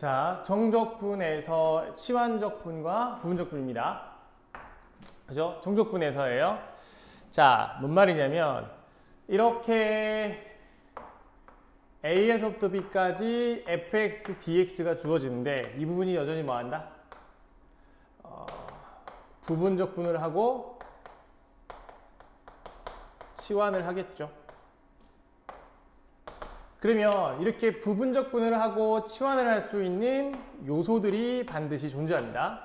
자, 정적분에서 치환적분과 부분적분입니다. 그죠? 정적분에서예요. 자, 뭔 말이냐면 이렇게 A에서부터 B까지 fx, dx가 주어지는데 이 부분이 여전히 뭐 한다? 부분적분을 하고 치환을 하겠죠. 그러면 이렇게 부분적분을 하고 치환을 할 수 있는 요소들이 반드시 존재합니다.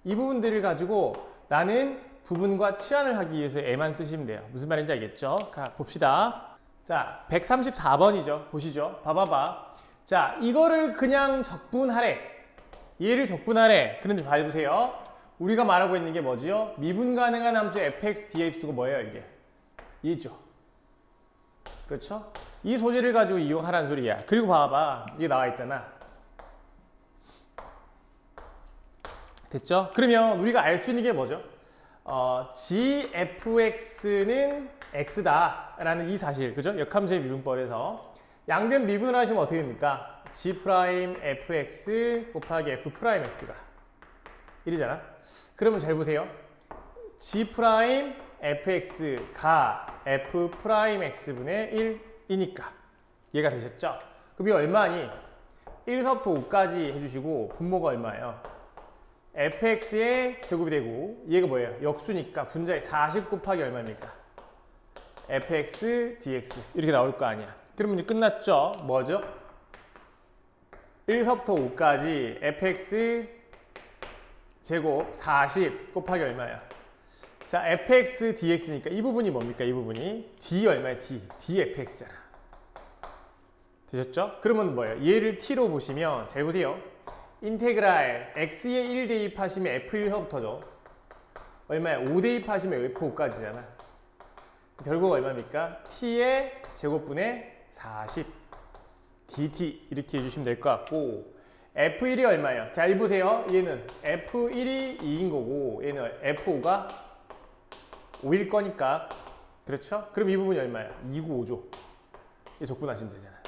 이 부분들을 가지고 나는 부분과 치환을 하기 위해서 E만 쓰시면 돼요. 무슨 말인지 알겠죠? 가, 봅시다. 자, 134번이죠. 보시죠. 봐봐봐. 자, 이거를 그냥 적분하래. 얘를 적분하래. 그런데 잘 보세요. 우리가 말하고 있는 게 뭐지요? 미분 가능한 함수 fx, dx가 뭐예요, 이게? 얘죠. 그렇죠? 이 소재를 가지고 이용하라는 소리야. 그리고 봐봐. 이게 나와 있잖아. 됐죠? 그러면 우리가 알 수 있는 게 뭐죠? gfx는 x다 라는 이 사실, 그죠? 역함수의 미분법에서 양변 미분을 하시면 어떻게 됩니까? g'fx 곱하기 f'x가 1이잖아. 그러면 잘 보세요. g'fx가 f'x분의 1이니까 얘가 되셨죠? 그럼 이 얼마니? 1서부터 5까지 해주시고 분모가 얼마예요? fx의 제곱이 되고 얘가 뭐예요? 역수니까 분자에 40 곱하기 얼마입니까? fx dx 이렇게 나올 거 아니야. 그러면 이제 끝났죠? 뭐죠? 1서부터 5까지 fx 제곱 40 곱하기 얼마야? 자, fx dx니까 이 부분이 뭡니까? 이 부분이 d 얼마야? d dfx잖아. 되셨죠? 그러면 뭐예요? 얘를 t로 보시면 잘 보세요. 인테그랄 x에 1 대입하시면 f1서부터죠. 얼마야? 5 대입하시면 f5까지잖아. 결국 얼마입니까? t의 제곱분의 40 dt 이렇게 해주시면 될 것 같고 f1이 얼마예요? 자, 이 보세요. 얘는 f1이 2인 거고 얘는 f5가 5일 거니까 그렇죠? 그럼 이 부분이 얼마예요? 2고 5죠. 이 적분하시면 되잖아.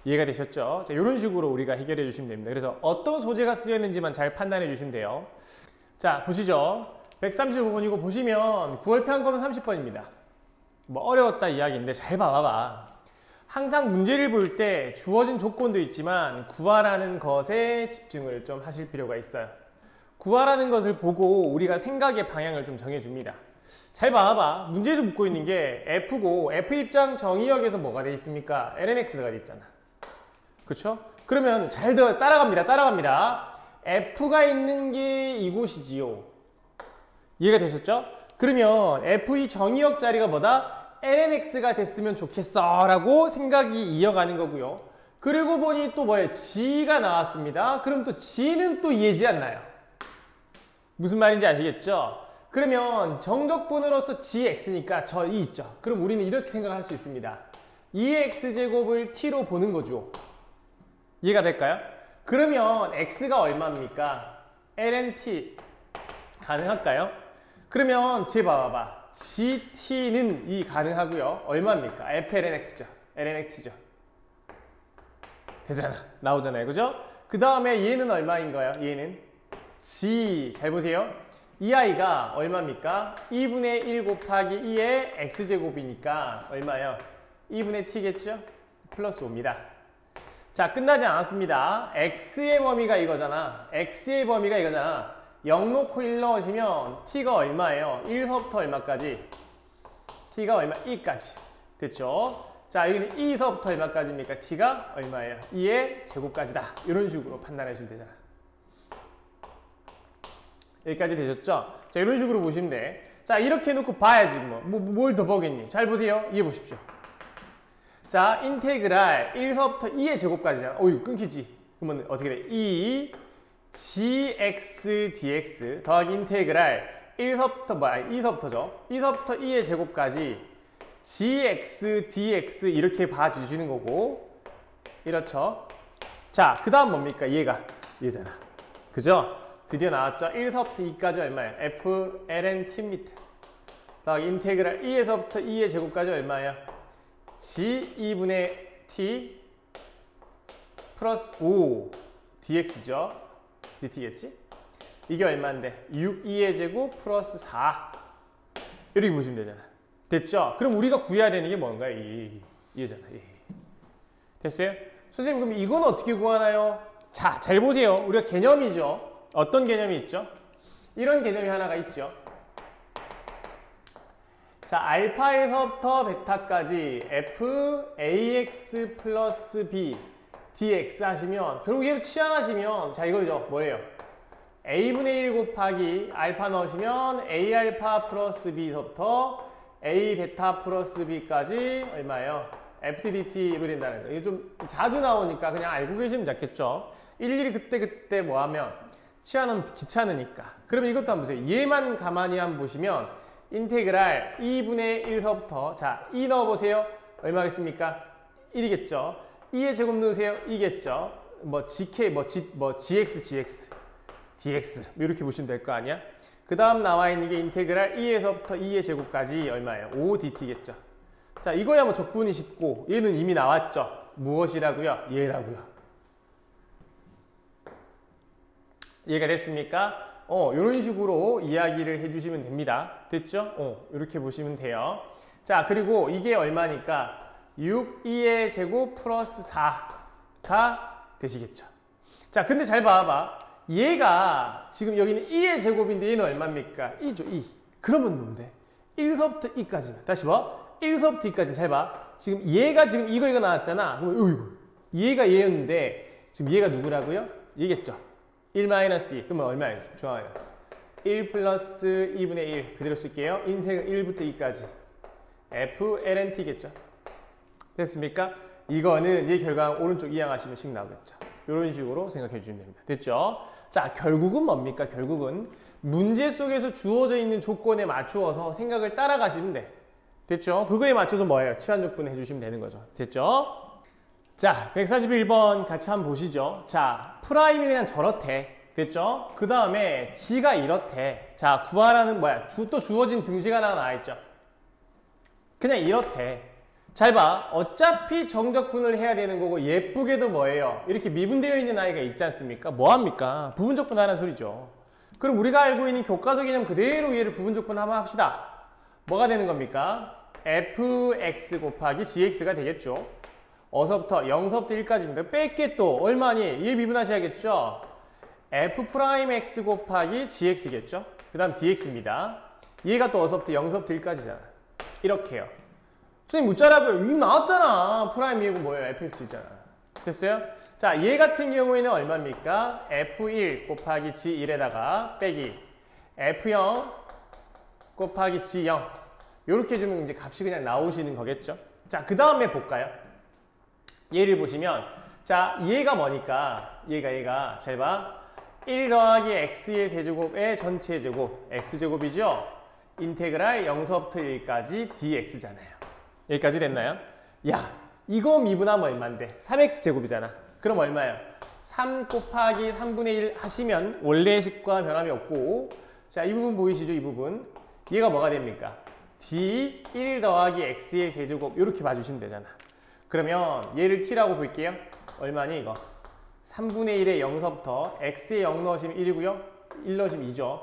이해가 되셨죠? 자, 이런 식으로 우리가 해결해 주시면 됩니다. 그래서 어떤 소재가 쓰였는지만 잘 판단해 주시면 돼요. 자, 보시죠. 135번이고 보시면 9월 편검은 30번입니다. 뭐 어려웠다 이야기인데 잘 봐봐. 항상 문제를 볼 때 주어진 조건도 있지만 구하라는 것에 집중을 좀 하실 필요가 있어요. 구하라는 것을 보고 우리가 생각의 방향을 좀 정해줍니다. 잘 봐봐. 문제에서 묻고 있는 게 F고 F 입장 정의역에서 뭐가 돼 있습니까? lnx가 돼 있잖아. 그렇죠? 그러면 잘 따라갑니다. F가 있는 게 이곳이지요. 이해가 되셨죠? 그러면 F2 정의역 자리가 뭐다? lnx가 됐으면 좋겠어 라고 생각이 이어가는 거고요. 그리고 보니 또 뭐예요? g가 나왔습니다. 그럼 또 g는 또 얘지 않나요? 무슨 말인지 아시겠죠? 그러면 정적분으로서 gx니까 저 이 있죠. 그럼 우리는 이렇게 생각할 수 있습니다. 2x제곱을 t로 보는 거죠. 이해가 될까요? 그러면 x가 얼마입니까? ln(t) 가능할까요? 그러면 제 봐봐. gt는 이 가능하고요. 얼마입니까? flnx죠. lnx죠. 되잖아. 나오잖아요. 그죠? 그 다음에 얘는 얼마인 거예요? 얘는 g. 잘 보세요. 이 아이가 얼마입니까? 2분의 1 곱하기 2의 x제곱이니까 얼마예요? 2분의 t겠죠? 플러스 5입니다. 자, 끝나지 않았습니다. x의 범위가 이거잖아. x의 범위가 이거잖아. 0 놓고 1 넣으시면 t가 얼마예요? 1서부터 얼마까지? t가 얼마? 2까지. 됐죠? 자, 여기는 2서부터 얼마까지입니까? t가 얼마예요? 2의 제곱까지다. 이런 식으로 판단하시면 되잖아. 여기까지 되셨죠? 자, 이런 식으로 보시면 돼. 자, 이렇게 해놓고 봐야지 뭘 더 보겠니? 잘 보세요. 이해 보십시오. 자, 인테그랄 1서부터 2의 제곱까지잖아. 이거 끊기지. 그러면 어떻게 돼? 2 gx dx 더하기 인테그랄 1서부터 2서부터죠. 2서부터 2의 제곱까지 gx dx 이렇게 봐주시는 거고 이렇죠. 자, 그 다음 뭡니까? 얘잖아. 그죠? 드디어 나왔죠? 1서부터 2까지 얼마예요? f ln t입니다. 더하기 인테그랄 2에서부터 2의 제곱까지 얼마예요? g 2분의 t 플러스 5 dx죠. dt겠지? 이게 얼마인데? 6,2의 제곱 플러스 4. 이렇게 보시면 되잖아. 됐죠? 그럼 우리가 구해야 되는 게 뭔가요? 이거잖아. 됐어요? 선생님, 그럼 이건 어떻게 구하나요? 자, 잘 보세요. 우리가 개념이죠. 어떤 개념이 있죠? 이런 개념이 하나가 있죠. 자, 알파에서부터 베타까지 f ax 플러스 b dx 하시면 결국 얘를 치환하시면 자, 이거죠. 뭐예요? a분의 1 곱하기 알파 넣으시면 a 알파 플러스 b서부터 a 베타 플러스 b까지 얼마예요? FTDT로 된다는 거. 이게 좀 자주 나오니까 그냥 알고 계시면 좋겠죠. 일일이 그때 뭐 하면 치환은 귀찮으니까. 그러면 이것도 한번 보세요. 얘만 가만히 한번 보시면 인테그랄 2분의 1서부터 자, 2 넣어보세요. 얼마겠습니까? 1이겠죠. 2의 제곱 넣으세요. 2겠죠. 뭐 gk, gx, dx 이렇게 보시면 될 거 아니야? 그 다음 나와 있는 게 인테그랄 2에서부터 2의 제곱까지 얼마예요? 5dt겠죠. 자, 이거야 뭐 적분이 쉽고 얘는 이미 나왔죠. 무엇이라고요? 얘라고요. 이해가 됐습니까? 이런 식으로 이야기를 해주시면 됩니다. 됐죠? 이렇게 보시면 돼요. 자, 그리고 이게 얼마니까 6, 2의 제곱 플러스 4가 되시겠죠. 자, 근데 잘 봐봐. 얘가 지금 여기는 2의 제곱인데 얘는 얼마입니까? 2죠, 2. 그러면 뭔데? 1서부터 2까지는. 다시 봐. 1서부터 2까지는 잘 봐. 지금 얘가 지금 이거 나왔잖아. 그럼 얘가 얘였는데 지금 얘가 누구라고요? 얘겠죠. 1-2. 그러면 얼마예요? 좋아요. 1 플러스 2분의 1 그대로 쓸게요. 인테그랄 1부터 2까지 f lnt겠죠. 됐습니까? 이거는 얘 결과 오른쪽 이항하시면 식 나오겠죠. 이런 식으로 생각해 주시면 됩니다. 됐죠? 자, 결국은 뭡니까? 결국은 문제 속에서 주어져 있는 조건에 맞추어서 생각을 따라가시면 돼. 됐죠? 그거에 맞춰서 뭐예요? 치환적분 해주시면 되는 거죠. 됐죠? 자, 141번 같이 한번 보시죠. 자, 프라임이 그냥 저렇대. 됐죠? 그 다음에 g가 이렇대. 자, 구하라는 뭐야? 또 주어진 등식 하나 나와있죠. 그냥 이렇대. 잘 봐. 어차피 정적분을 해야 되는 거고 예쁘게도 뭐예요? 이렇게 미분되어 있는 아이가 있지 않습니까? 뭐합니까? 부분적분 하라는 소리죠. 그럼 우리가 알고 있는 교과서 개념 그대로 얘를 부분적분 한번 합시다. 뭐가 되는 겁니까? fx 곱하기 gx가 되겠죠. 어서부터 0서부터 1까지입니다. 뺄게 또 얼마니? 얘 미분하셔야겠죠. f'x 곱하기 gx겠죠. 그 다음 dx입니다. 얘가 또 어서부터 0서부터 1까지잖아. 이렇게요. 선생님 묻자라고요. 이미 나왔잖아. 프라임 얘고 뭐예요? fx 있잖아. 됐어요? 자, 얘 같은 경우에는 얼마입니까? f1 곱하기 g1에다가 빼기 f0 곱하기 g0 이렇게 해주면 이제 값이 그냥 나오시는 거겠죠. 자, 그 다음에 볼까요? 얘를 보시면 자, 얘가 뭐니까 얘가 잘 봐. 1 더하기 x의 세제곱의 전체 제곱 x제곱이죠. 인테그랄 0서부터 1까지 dx잖아요. 여기까지 됐나요? 야, 이거 미분하면 얼만데? 3x제곱이잖아. 그럼 얼마예요? 3 곱하기 3분의 1 하시면 원래의 식과 변함이 없고 자, 이 부분 보이시죠? 이 부분. 얘가 뭐가 됩니까? d 1 더하기 x의 세제곱 이렇게 봐주시면 되잖아. 그러면 얘를 t라고 볼게요. 얼마니 이거? 3분의 1의 0서부터 x에 0 넣으시면 1이고요. 1 넣으시면 2죠.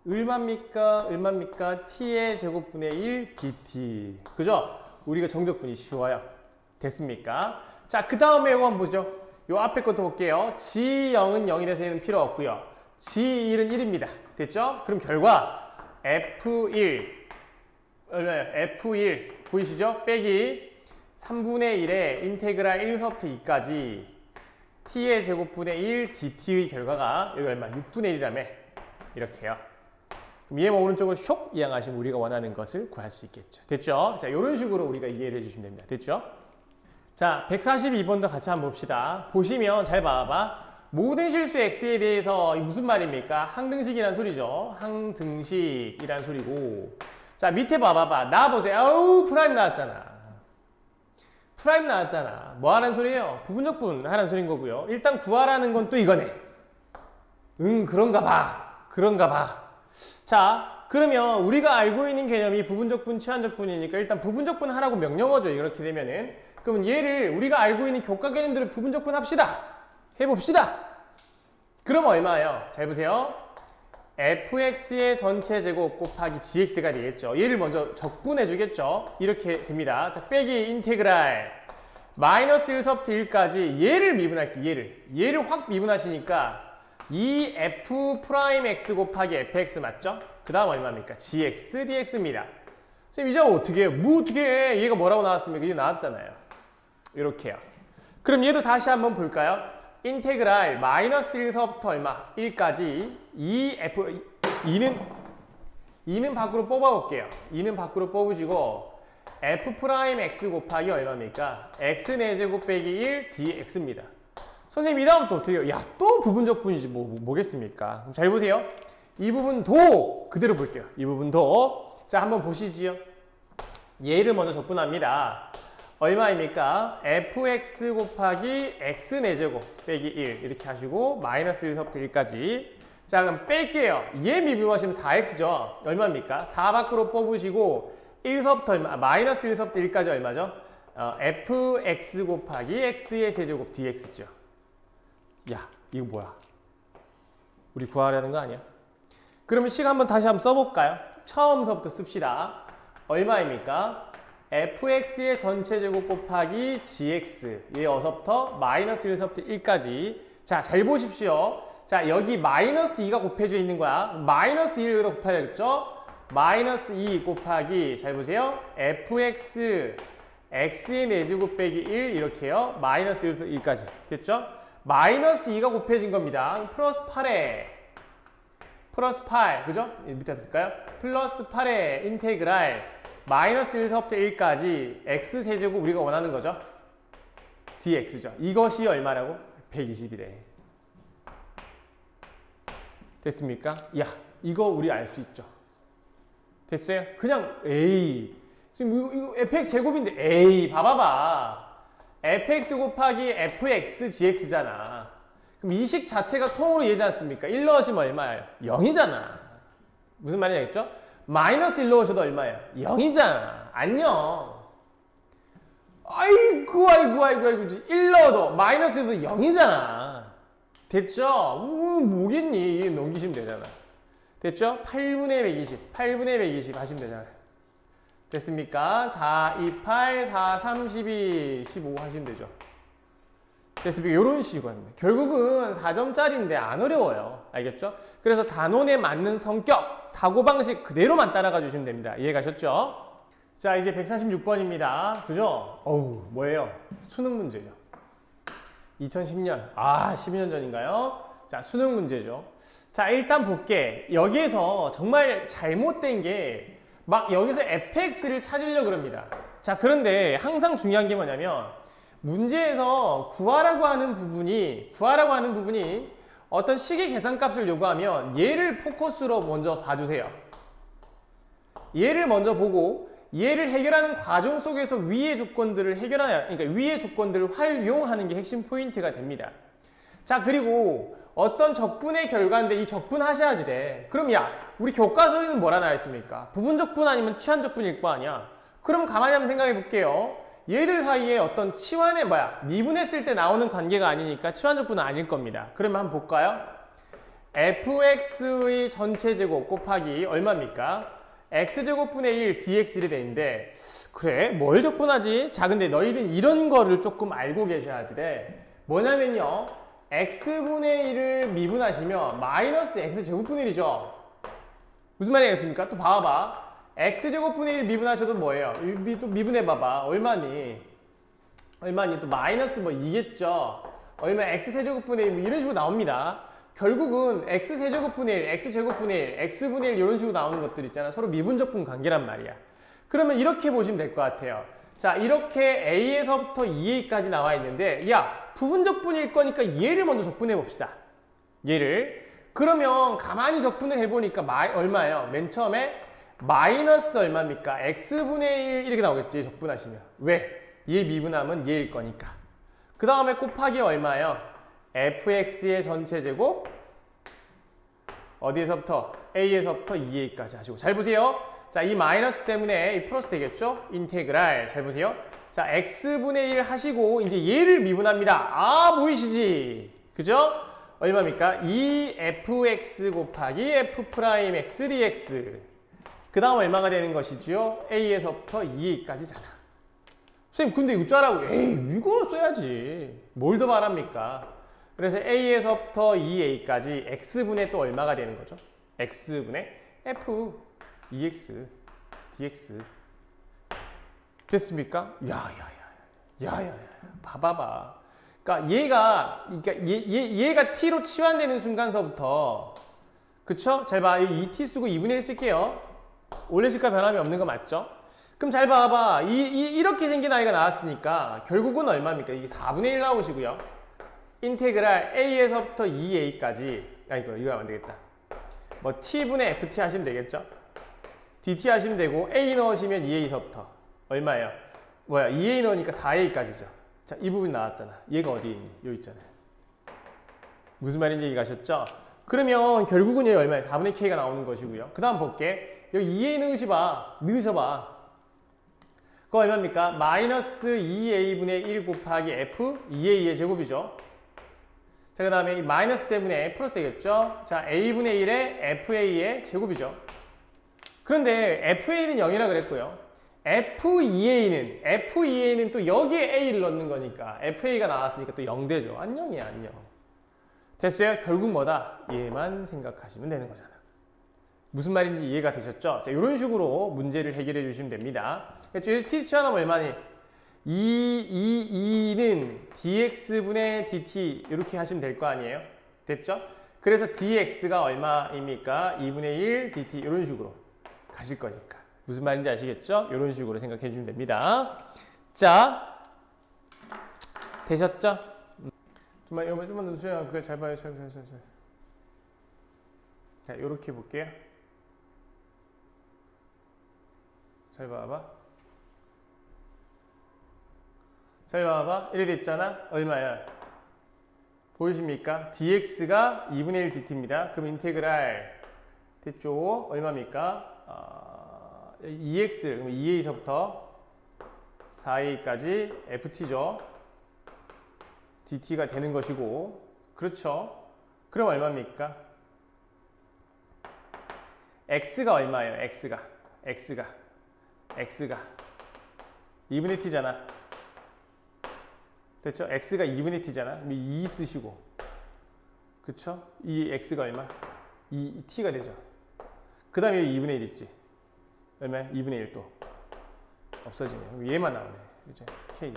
얼마입니까? t의 제곱분의 1 dt. 그죠? 우리가 정적분이 쉬워요. 됐습니까? 자, 그 다음에 이거 한번 보죠. 요 앞에 것도 볼게요. g0은 0이 돼서 얘는 필요 없고요. g1은 1입니다. 됐죠? 그럼 결과 f1 f1 보이시죠? 빼기 3분의 1의 인테그랄 1서부터 2까지 t의 제곱분의 1 dt의 결과가 여기 얼마? 6분의 1이라며. 이렇게요. 그럼 얘만 오른쪽을 쇽 이항하시면 우리가 원하는 것을 구할 수 있겠죠. 됐죠? 자, 이런 식으로 우리가 이해를 해주시면 됩니다. 됐죠? 자, 142번도 같이 한번 봅시다. 보시면 잘 봐봐. 모든 실수 x에 대해서 무슨 말입니까? 항등식이란 소리죠. 항등식이란 소리고. 자, 밑에 봐봐봐. 나와보세요. 아우, 프라임 나왔잖아. 프라임 나왔잖아. 뭐 하라는 소리예요? 부분적분 하라는 소리인 거고요. 일단 구하라는 건 또 이거네. 그런가 봐. 자, 그러면 우리가 알고 있는 개념이 부분적분, 치환적분이니까 일단 부분적분 하라고 명령어죠. 이렇게 되면은. 그러면 얘를 우리가 알고 있는 교과 개념들을 부분적분 합시다. 해봅시다. 그럼 얼마예요? 잘 보세요. fx의 전체 제곱 곱하기 gx가 되겠죠. 얘를 먼저 적분해 주겠죠. 이렇게 됩니다. 자, 빼기 인테그랄 마이너스 1서부터 1까지 얘를 미분할게요. 얘를 확 미분하시니까 2f'(x) 곱하기 fx 맞죠? 그 다음 얼마입니까? gx dx입니다. 선생님 이제 어떻게 해요? 뭐 어떻게 해? 얘가 뭐라고 나왔습니까? 이게 나왔잖아요. 이렇게요. 그럼 얘도 다시 한번 볼까요? 인테그랄 마이너스 1서부터 얼마? 1까지 2는 밖으로 뽑아볼게요. 2는 밖으로 뽑으시고 f'x 곱하기 얼마입니까? x 4제곱 빼기 1 dx입니다. 선생님 이 다음 또 어떻게 해요? 야, 또 부분적분이지 뭐겠습니까? 잘 보세요. 이 부분도 그대로 볼게요. 이 부분도 자 한번 보시지요. 얘를 먼저 적분합니다. 얼마입니까? fx 곱하기 x 4제곱 빼기 1 이렇게 하시고 마이너스 1서부터 1까지 자 그럼 뺄게요. 얘 미분하시면 4x죠. 얼마입니까? 4 밖으로 뽑으시고 1서부터 얼마? 마이너스 1서부터 1까지 얼마죠? fx 곱하기 x의 세제곱 dx죠. 야 이거 뭐야? 우리 구하려는 거 아니야? 그러면 식 한번 다시 한번 써볼까요? 처음서부터 씁시다. 얼마입니까? fx의 전체 제곱 곱하기 gx 얘 어서부터 마이너스 1서부터 1까지 자 잘 보십시오. 자 여기 마이너스 2가 곱해져 있는 거야. 마이너스 1을 여기다 곱해야겠죠? 마이너스 2 곱하기 잘 보세요. fx x의 4제곱 빼기 1 이렇게요. 마이너스 1부터 1까지 됐죠? 마이너스 2가 곱해진 겁니다. 플러스 8에 플러스 8 그죠? 밑에 쓸까요? 플러스 8에 인테그랄 마이너스 1서부터 1까지 x 세제곱 우리가 원하는 거죠. dx죠. 이것이 얼마라고? 120이래. 됐습니까? 야, 이거 우리 알 수 있죠. 됐어요? 그냥 에이. 지금 이거 fx 제곱인데 에이, 봐봐봐. fx 곱하기 fx gx잖아. 그럼 이 식 자체가 통으로 이해지 않습니까? 1 넣으시면 얼마예요? 0이잖아. 무슨 말인지 알겠죠? 마이너스 1 넣으셔도 얼마예요? 0이잖아. 안녕. 아이고 1 넣어도 마이너스 1도 0이잖아. 됐죠? 뭐겠니? 넘기시면 되잖아. 됐죠? 8분의 120 하시면 되잖아요. 됐습니까? 4, 2, 8, 4, 32, 15 하시면 되죠. 됐습니까? 이런 식으로 합니다. 결국은 4점짜리인데 안 어려워요. 알겠죠? 그래서 단원에 맞는 성격, 사고방식 그대로만 따라가 주시면 됩니다. 이해가셨죠? 자, 이제 146번입니다. 그죠? 어우, 뭐예요? 수능 문제죠. 2010년. 12년 전인가요? 자, 수능 문제죠. 자, 일단 볼게. 여기에서 정말 잘못된 게 막 여기서 fx를 찾으려고 그럽니다. 자, 그런데 항상 중요한 게 뭐냐면 문제에서 구하라고 하는 부분이 어떤 식의 계산값을 요구하면 얘를 포커스로 먼저 봐주세요. 얘를 먼저 보고 얘를 해결하는 과정 속에서 위의 조건들을 그러니까 위의 조건들을 활용하는 게 핵심 포인트가 됩니다. 자, 그리고 어떤 적분의 결과인데 이 적분 하셔야지 돼. 그럼 야, 우리 교과서에는 뭐라 나와 있습니까? 부분적분 아니면 치환적분일 거 아니야. 그럼 가만히 한번 생각해 볼게요. 얘들 사이에 어떤 치환의 미분했을 때 나오는 관계가 아니니까 치환적분은 아닐 겁니다. 그러면 한번 볼까요? fx의 전체 제곱 곱하기 얼마입니까? x제곱분의 1 dx를 돼 있는데 그래 뭘 적분하지? 자 근데 너희는 이런 거를 조금 알고 계셔야지 돼. 뭐냐면요 x분의 1을 미분하시면 마이너스 x제곱분의 1이죠. 무슨 말이겠습니까? 또 봐봐. x제곱분의 1 미분하셔도 뭐예요? 또 미분해봐봐. 얼마니? 또 마이너스 2겠죠? 얼마 x세제곱분의 1 이런 식으로 나옵니다. 결국은 x세제곱분의 1, x제곱분의 1, x분의 1 이런 식으로 나오는 것들 있잖아. 서로 미분적분 관계란 말이야. 그러면 이렇게 보시면 될 것 같아요. 자, 이렇게 a에서부터 2a까지 나와 있는데 야, 부분적분일 거니까 얘를 먼저 적분해 봅시다. 얘를. 그러면 가만히 적분을 해보니까 얼마예요? 맨 처음에 마이너스 얼마입니까? x분의 1 이렇게 나오겠지, 적분하시면. 왜? 얘 미분하면 얘일 거니까. 그 다음에 곱하기 얼마예요? fx의 전체 제곱 어디에서부터? a에서부터 2a까지 하시고. 잘 보세요. 자, 이 마이너스 때문에 이 플러스 되겠죠? 인테그랄. 잘 보세요. 자, x분의 1 하시고 이제 얘를 미분합니다. 보이시지? 그죠? 얼마입니까? 2fx 곱하기 f'x dx. 그 다음 얼마가 되는 것이지요? a에서부터 2a까지잖아. 선생님 근데 이거 짜라고. 에이 이거 써야지. 뭘 더 말합니까? 그래서 a에서부터 2a까지 x분의 또 얼마가 되는 거죠? x분의 f 2x dx. 됐습니까? 야야야 봐봐봐. 그러니까 얘가 t로 치환되는 순간서부터, 그쵸? 잘 봐. 이 t 쓰고 2분의 1 쓸게요. 올레식과 변함이 없는 거 맞죠? 그럼 잘 봐봐. 이렇게 생긴 아이가 나왔으니까 결국은 얼마입니까? 이게 4분의 1 나오시고요. 인테그랄 a에서부터 2a까지. 이거 하면 안 되겠다. 뭐 t분의 ft 하시면 되겠죠? dt 하시면 되고 a 넣으시면 2a서부터 얼마예요? 2a 넣으니까 4a까지죠. 자, 이 부분 나왔잖아. 얘가 어디 있니? 여기 있잖아요. 무슨 말인지 이해가셨죠? 그러면 결국은 얘 얼마예요? 4분의 k가 나오는 것이고요. 그 다음 볼게. 여기 2a 넣으셔봐. 그거 얼마입니까? 마이너스 2a분의 1 곱하기 f 2a의 제곱이죠. 자, 그 다음에 이 마이너스 때문에 플러스 되겠죠? 자, a분의 1의 fa의 제곱이죠. 그런데 fa는 0이라 그랬고요. F2A는 또 여기에 A를 넣는 거니까 FA가 나왔으니까 또 0되죠. 안녕이야, 안녕. 됐어요? 결국 뭐다? 얘만 생각하시면 되는 거잖아. 무슨 말인지 이해가 되셨죠? 자, 이런 식으로 문제를 해결해 주시면 됩니다. t 취하면 얼마니? 2는 dx분의 dt 이렇게 하시면 될 거 아니에요? 됐죠? 그래서 dx가 얼마입니까? 2분의 1 dt 이런 식으로 가실 거니까. 무슨 말인지 아시겠죠? 이런 식으로 생각해 주시면 됩니다. 자, 되셨죠? 좀만 더 주세요. 그래, 잘 봐요. 자, 이렇게 볼게요. 잘 봐봐. 이래 됐잖아? 얼마야? 보이십니까? dx가 2분의 1 dt입니다. 그럼 인테그랄 됐죠? 얼마입니까? 2x, 그럼 2a서부터 4a까지 ft죠. dt가 되는 것이고, 그렇죠? 그럼 얼마입니까? x가 얼마예요? x가 2분의 t잖아. 됐죠? x가 2분의 t잖아. 2 쓰시고, 그쵸? 이 x가 얼마? 2t가 되죠. 그 다음에 2분의 1 있지. 얼마야? 2분의 1도 없어지네. 얘만 나오네. 그죠? k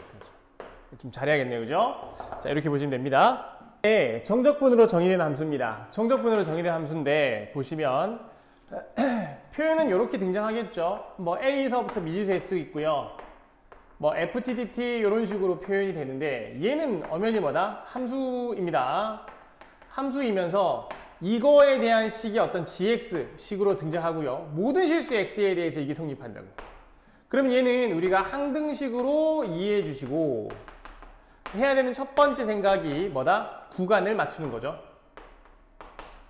좀 잘해야겠네요. 그죠? 자, 이렇게 보시면 됩니다. 네, 정적분으로 정의된 함수입니다. 정적분으로 정의된 함수인데 보시면 표현은 이렇게 등장하겠죠. 뭐 a서부터 미지수일 수 있고요. 뭐 ft, dt 이런 식으로 표현이 되는데 얘는 엄연히 뭐다? 함수입니다. 함수이면서 이거에 대한 식이 어떤 gx 식으로 등장하고요. 모든 실수 x에 대해서 이게 성립한다고. 그럼 얘는 우리가 항등식으로 이해해 주시고 해야 되는 첫 번째 생각이 뭐다? 구간을 맞추는 거죠.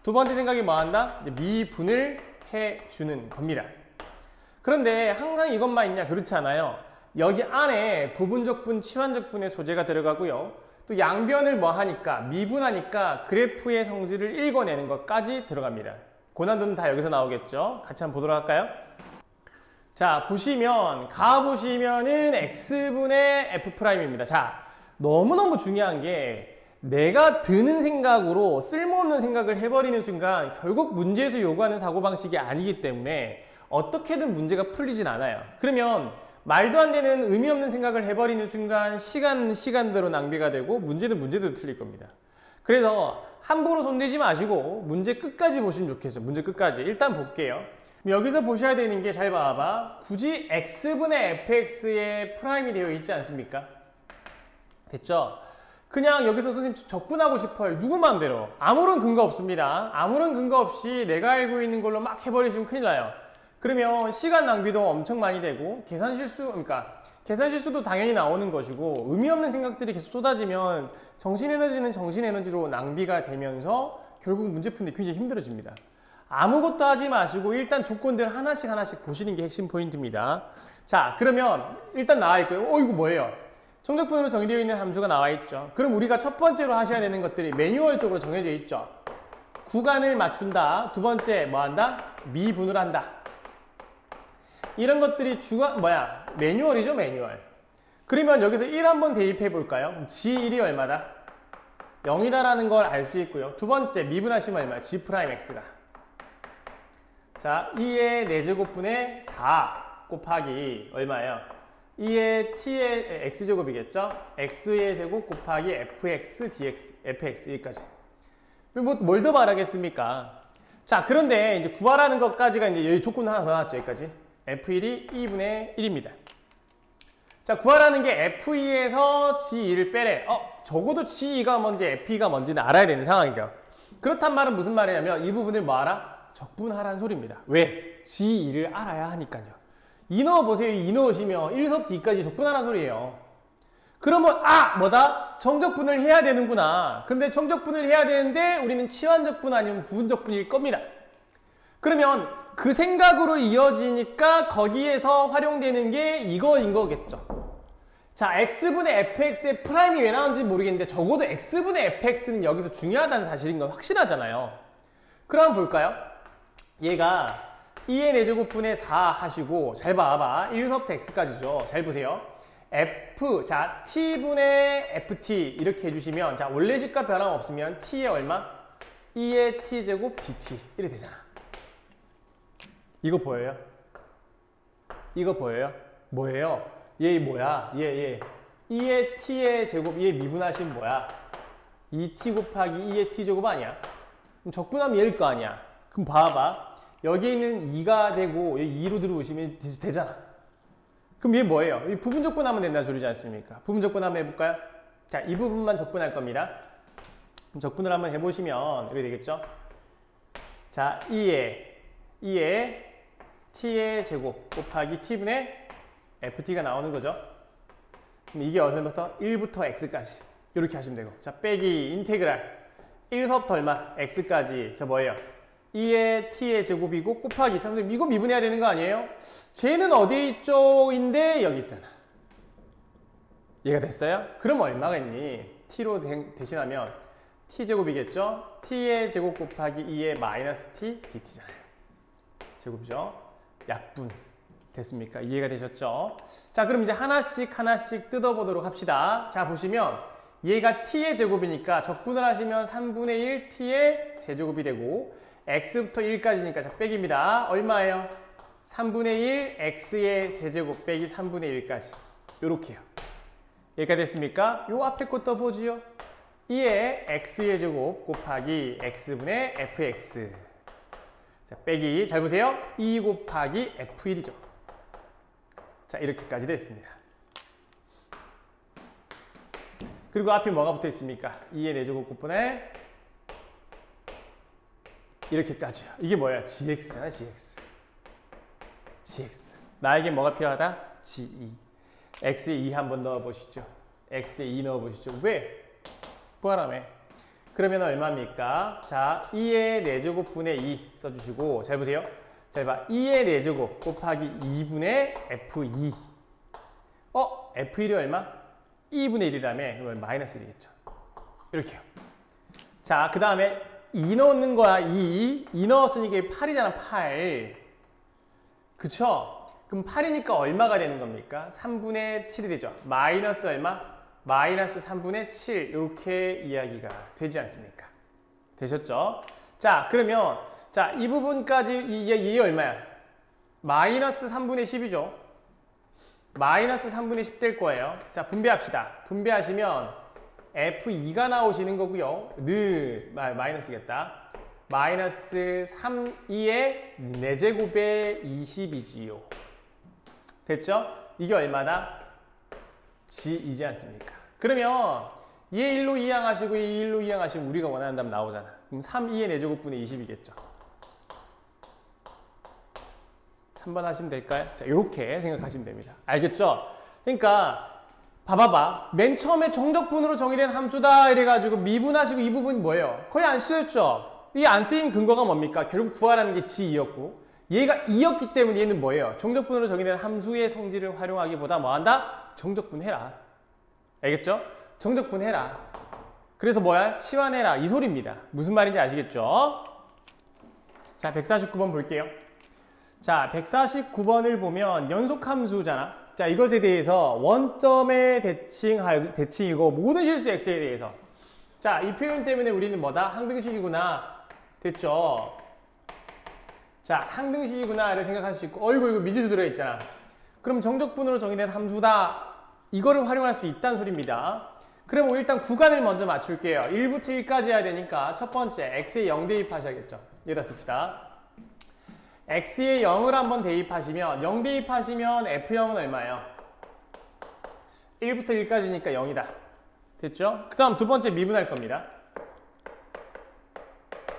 두 번째 생각이 뭐 한다? 미분을 해 주는 겁니다. 그런데 항상 이것만 있냐? 그렇지 않아요. 여기 안에 부분적분, 치환적분의 소재가 들어가고요. 또 양변을 뭐 하니까 미분하니까 그래프의 성질을 읽어내는 것까지 들어갑니다. 고난도는 다 여기서 나오겠죠. 같이 한번 보도록 할까요? 자, 가보시면은 x분의 f'입니다. 자, 너무너무 중요한 게 내가 드는 생각으로 쓸모없는 생각을 해버리는 순간 결국 문제에서 요구하는 사고방식이 아니기 때문에 어떻게든 문제가 풀리진 않아요. 그러면 말도 안 되는 의미 없는 생각을 해버리는 순간 시간대로 낭비가 되고 문제도 틀릴 겁니다. 그래서 함부로 손대지 마시고 문제 끝까지 보시면 좋겠어요. 문제 끝까지. 일단 볼게요. 여기서 보셔야 되는 게 잘 봐봐. 굳이 x분의 fx의 프라임이 되어 있지 않습니까? 됐죠? 그냥 여기서 선생님 적분하고 싶어요. 누구 마음대로. 아무런 근거 없습니다. 아무런 근거 없이 내가 알고 있는 걸로 막 해버리시면 큰일 나요. 그러면 시간 낭비도 엄청 많이 되고 계산 실수도 당연히 나오는 것이고 의미 없는 생각들이 계속 쏟아지면 정신에너지는 정신에너지로 낭비가 되면서 결국 문제 푸는데 굉장히 힘들어집니다. 아무것도 하지 마시고 일단 조건들 하나씩 보시는 게 핵심 포인트입니다. 자, 그러면 일단 나와 있고요. 이거 뭐예요? 정적분으로 정의되어 있는 함수가 나와 있죠. 그럼 우리가 첫 번째로 하셔야 되는 것들이 매뉴얼적으로 정해져 있죠. 구간을 맞춘다. 두 번째 뭐 한다? 미분을 한다. 이런 것들이 매뉴얼이죠, 매뉴얼. 그러면 여기서 1 한번 대입해 볼까요? G1이 얼마다? 0이다라는 걸 알 수 있고요. 두 번째 미분하시면 얼마야? G'X가. 자, 2의 4제곱분의 4 곱하기 얼마예요? 2의 t의 x제곱이겠죠? x의 제곱 곱하기 fx, dx, fx 여기까지. 뭘 더 말하겠습니까? 자, 그런데 이제 구하라는 것까지가 이제 여기 조건 하나 더 나왔죠, 여기까지. f1이 2분의 1입니다. 자, 구하라는 게 f2에서 g2를 빼래. 적어도 g2가 뭔지 f2가 뭔지는 알아야 되는 상황이죠. 그렇단 말은 무슨 말이냐면 이 부분을 뭐 알아? 적분하라는 소리입니다. 왜? g2를 알아야 하니까요. 2 넣어보세요. 2 넣으시면 1섭 D까지 적분하라는 소리예요. 그러면 뭐다? 정적분을 해야 되는구나. 근데 정적분을 해야 되는데 우리는 치환적분 아니면 부분적분일 겁니다. 그러면 그 생각으로 이어지니까 거기에서 활용되는 게 이거인 거겠죠. 자, x분의 fx의 프라임이 왜 나오는지 모르겠는데 적어도 x분의 fx는 여기서 중요하다는 사실인 건 확실하잖아요. 그럼 볼까요? 얘가 2의 4제곱분의 4 하시고 잘 봐봐. 1섭부터 x까지죠. 잘 보세요. 자, t분의 ft 이렇게 해주시면 자, 원래 식과 변함 없으면 t의 얼마? 2의 t제곱 dt 이렇게 되잖아. 이거 보여요? 이거 보여요? 뭐예요? 얘 뭐야? 얘 2의 t의 제곱 얘 미분하시면 뭐야? 2t 곱하기 2의 t제곱 아니야? 그럼 적분하면 얘일 거 아니야? 그럼 봐봐. 여기 있는 2가 되고 여기 2로 들어오시면 되잖아. 그럼 얘 뭐예요? 이 부분 적분하면 된다는 소리지 않습니까? 부분 적분 한번 해볼까요? 자, 이 부분만 적분할 겁니다. 그럼 적분을 한번 해보시면 이렇게 되겠죠? 자, 2의 t의 제곱 곱하기 t분의 ft가 나오는 거죠. 그럼 이게 어디서부터? 1부터 x까지 이렇게 하시면 되고, 자, 빼기 인테그랄 1서부터 얼마? x까지. 저 뭐예요? 2의 t의 제곱이고 곱하기, 선생님 이거 미분해야 되는 거 아니에요? 쟤는 어디에 있죠인데 여기 있잖아. 얘가 됐어요? 그럼 얼마가 있니? t로 대신하면 t제곱이겠죠? t의 제곱 곱하기 2의 마이너스 t dt잖아요. 제곱이죠? 약분. 됐습니까? 이해가 되셨죠? 자, 그럼 이제 하나씩 뜯어보도록 합시다. 자, 보시면 얘가 t의 제곱이니까 적분을 하시면 3분의 1 t의 세제곱이 되고 x부터 1까지니까 자, 빼기입니다. 얼마예요? 3분의 1 x의 세제곱 빼기 3분의 1까지. 요렇게요. 여기가 됐습니까? 요 앞에 거 떠보지요. 2의 x의 제곱 곱하기 x분의 fx. 자, 빼기 잘 보세요. 2 곱하기 f1이죠. 자, 이렇게까지 됐습니다. 그리고 앞에 뭐가 붙어 있습니까? 2의 4제곱 곱분에 이렇게까지요. 이게 뭐야? gx잖아, gx. 나에게 뭐가 필요하다? g2. x에 2 한번 넣어보시죠. x에 2 넣어보시죠. 왜? 구하라며. 그러면 얼마입니까? 자, 2의 4제곱분의 2 써주시고 잘 보세요. 잘 봐. 2의 4제곱 곱하기 2분의 f2. f1이 얼마? 2분의 1이라며. 그러면 마이너스 1이겠죠. 이렇게요. 자, 그 다음에 2 넣는 거야. 2 넣었으니까 이게 8이잖아. 8. 그쵸? 그럼 8이니까 얼마가 되는 겁니까? 3분의 7이 되죠. 마이너스 얼마? 마이너스 3분의 7. 이렇게 이야기가 되지 않습니까? 되셨죠? 자, 그러면 자, 이 부분까지 이게 얼마야? 마이너스 3분의 10이죠. 마이너스 3분의 10 될 거예요. 자, 분배합시다. 분배하시면 F2가 나오시는 거고요. 마이너스겠다. 마이너스 2의 4제곱의 20이지요. 됐죠? 이게 얼마다? G2지 않습니까? 그러면 얘 1로 이항하시고 얘 1로 이항하시면 우리가 원하는 답 나오잖아. 그럼 2의 4제곱분의 20이겠죠. 3번 하시면 될까요? 자, 이렇게 생각하시면 됩니다. 알겠죠? 그러니까 봐봐봐. 맨 처음에 정적분으로 정의된 함수다 이래가지고 미분하시고 이 부분 뭐예요? 거의 안 쓰였죠? 이 안 쓰인 근거가 뭡니까? 결국 구하라는 게 G2였고 얘가 2였기 때문에 얘는 뭐예요? 정적분으로 정의된 함수의 성질을 활용하기보다 뭐한다? 정적분 해라. 알겠죠? 정적분 해라. 그래서 뭐야? 치환해라. 이 소리입니다. 무슨 말인지 아시겠죠? 자, 149번 볼게요. 자, 149번을 보면 연속함수잖아. 자, 이것에 대해서 원점의 대칭이고 모든 실수 x에 대해서. 자, 이 표현 때문에 우리는 뭐다? 항등식이구나. 됐죠? 자, 항등식이구나를 생각할 수 있고, 어이구, 이거 미지수 들어있잖아. 그럼 정적분으로 정의된 함수다. 이거를 활용할 수 있다는 소리입니다. 그럼 일단 구간을 먼저 맞출게요. 1부터 1까지 해야 되니까 첫 번째 x에 0 대입하셔야겠죠. 여기다 씁시다. x에 0을 한번 대입하시면 0 대입하시면 f0은 얼마예요? 1부터 1까지니까 0이다. 됐죠? 그 다음 두 번째 미분할 겁니다.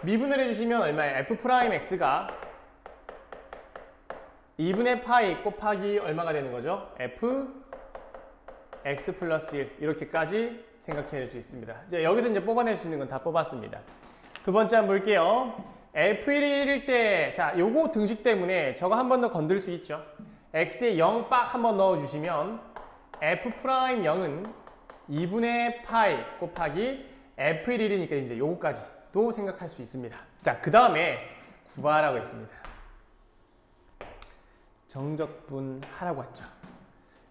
미분을 해주시면 얼마예요? f'x가 2분의 파이 곱하기 얼마가 되는 거죠? fx 플러스 1 이렇게까지 생각해낼 수 있습니다. 이제 여기서 이제 뽑아낼 수 있는 건 다 뽑았습니다. 두 번째 한번 볼게요. f1이 1일 때, 자, 요거 등식 때문에 저거 한 번 더 건들 수 있죠. x에 0 빡 한번 넣어주시면 f'0은 2분의 파이 곱하기 f1 1이니까 이제 요거까지도 생각할 수 있습니다. 자, 그 다음에 구하라고 했습니다. 정적분 하라고 했죠.